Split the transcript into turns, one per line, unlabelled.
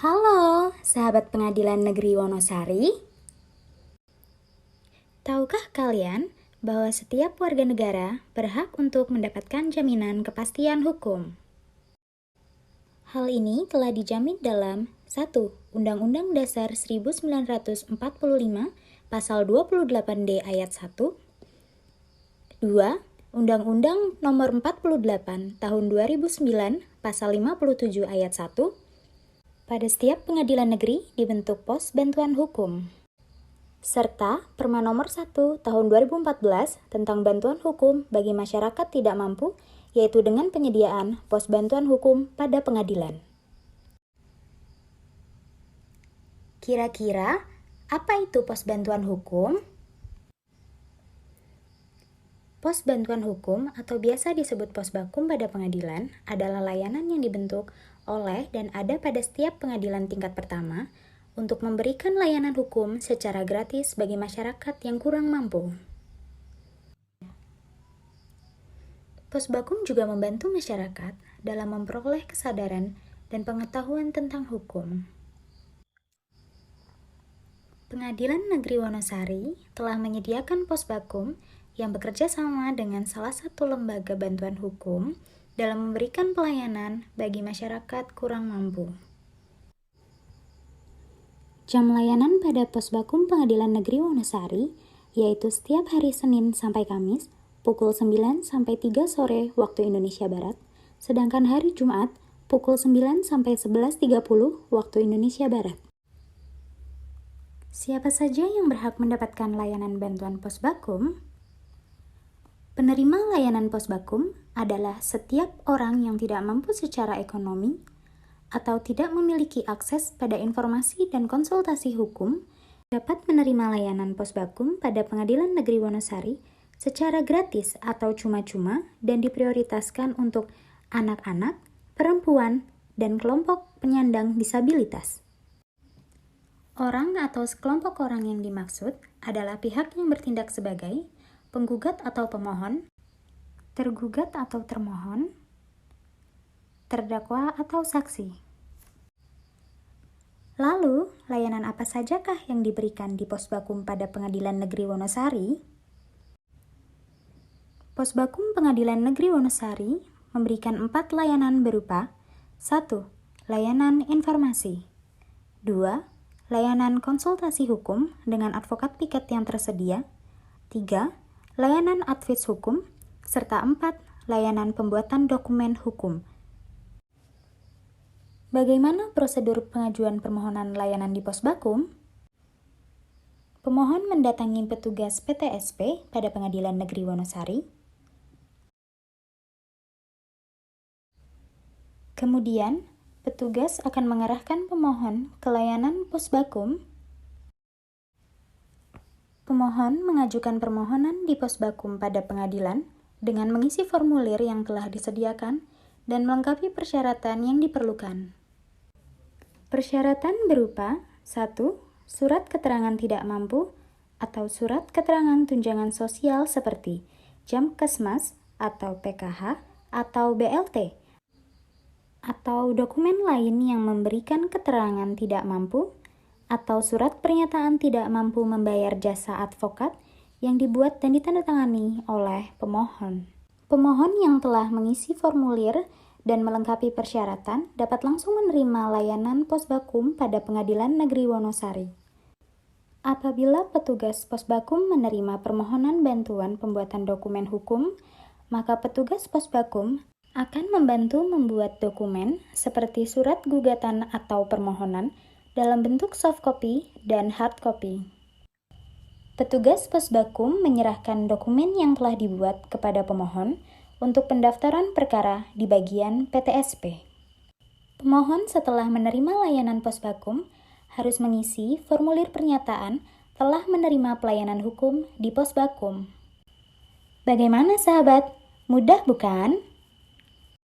Halo, sahabat Pengadilan Negeri Wonosari. Tahukah kalian bahwa setiap warga negara berhak untuk mendapatkan jaminan kepastian hukum? Hal ini telah dijamin dalam 1. Undang-Undang Dasar 1945 Pasal 28D Ayat 1. 2. Undang-Undang Nomor 48 Tahun 2009 Pasal 57 Ayat 1. Pada setiap pengadilan negeri dibentuk pos bantuan hukum. Serta Perma Nomor 1 Tahun 2014 tentang bantuan hukum bagi masyarakat tidak mampu, yaitu dengan penyediaan pos bantuan hukum pada pengadilan. Kira-kira apa itu pos bantuan hukum? Pos bantuan hukum atau biasa disebut pos bakum pada pengadilan adalah layanan yang dibentuk oleh dan ada pada setiap pengadilan tingkat pertama untuk memberikan layanan hukum secara gratis bagi masyarakat yang kurang mampu. Pos bakum juga membantu masyarakat dalam memperoleh kesadaran dan pengetahuan tentang hukum. Pengadilan Negeri Wonosari telah menyediakan pos bakum yang bekerja sama dengan salah satu lembaga bantuan hukum dalam memberikan pelayanan bagi masyarakat kurang mampu. Jam layanan pada pos bakum Pengadilan Negeri Wonosari yaitu setiap hari Senin sampai Kamis pukul 9 sampai 3 sore waktu Indonesia Barat, sedangkan hari Jumat pukul 9 sampai 11.30 waktu Indonesia Barat. Siapa saja yang berhak mendapatkan layanan bantuan pos bakum? Penerima layanan pos bakum adalah setiap orang yang tidak mampu secara ekonomi atau tidak memiliki akses pada informasi dan konsultasi hukum dapat menerima layanan pos bakum pada Pengadilan Negeri Wonosari secara gratis atau cuma-cuma dan diprioritaskan untuk anak-anak, perempuan, dan kelompok penyandang disabilitas. Orang atau sekelompok orang yang dimaksud adalah pihak yang bertindak sebagai penggugat atau pemohon, tergugat atau termohon, terdakwa atau saksi. Lalu, layanan apa sajakah yang diberikan di pos bakum pada Pengadilan Negeri Wonosari? Pos bakum Pengadilan Negeri Wonosari memberikan 4 layanan berupa 1. Layanan informasi 2. Layanan konsultasi hukum dengan advokat piket yang tersedia 3. Layanan advis hukum, serta 4. Layanan pembuatan dokumen hukum. Bagaimana prosedur pengajuan permohonan layanan di pos bakum? Pemohon mendatangi petugas PTSP pada Pengadilan Negeri Wonosari. Kemudian, petugas akan mengarahkan pemohon ke layanan pos bakum. Pemohon mengajukan permohonan di pos bakum pada pengadilan dengan mengisi formulir yang telah disediakan dan melengkapi persyaratan yang diperlukan. Persyaratan berupa 1. Surat keterangan tidak mampu atau surat keterangan tunjangan sosial seperti Jamkesmas atau PKH atau BLT, atau dokumen lain yang memberikan keterangan tidak mampu, atau surat pernyataan tidak mampu membayar jasa advokat yang dibuat dan ditandatangani oleh pemohon. Pemohon yang telah mengisi formulir dan melengkapi persyaratan dapat langsung menerima layanan pos bakum pada Pengadilan Negeri Wonosari. Apabila petugas pos bakum menerima permohonan bantuan pembuatan dokumen hukum, maka petugas pos bakum akan membantu membuat dokumen seperti surat gugatan atau permohonan dalam bentuk soft copy dan hard copy. Petugas pos bakum menyerahkan dokumen yang telah dibuat kepada pemohon untuk pendaftaran perkara di bagian PTSP. Pemohon setelah menerima layanan pos bakum harus mengisi formulir pernyataan telah menerima pelayanan hukum di pos bakum. Bagaimana sahabat? Mudah bukan?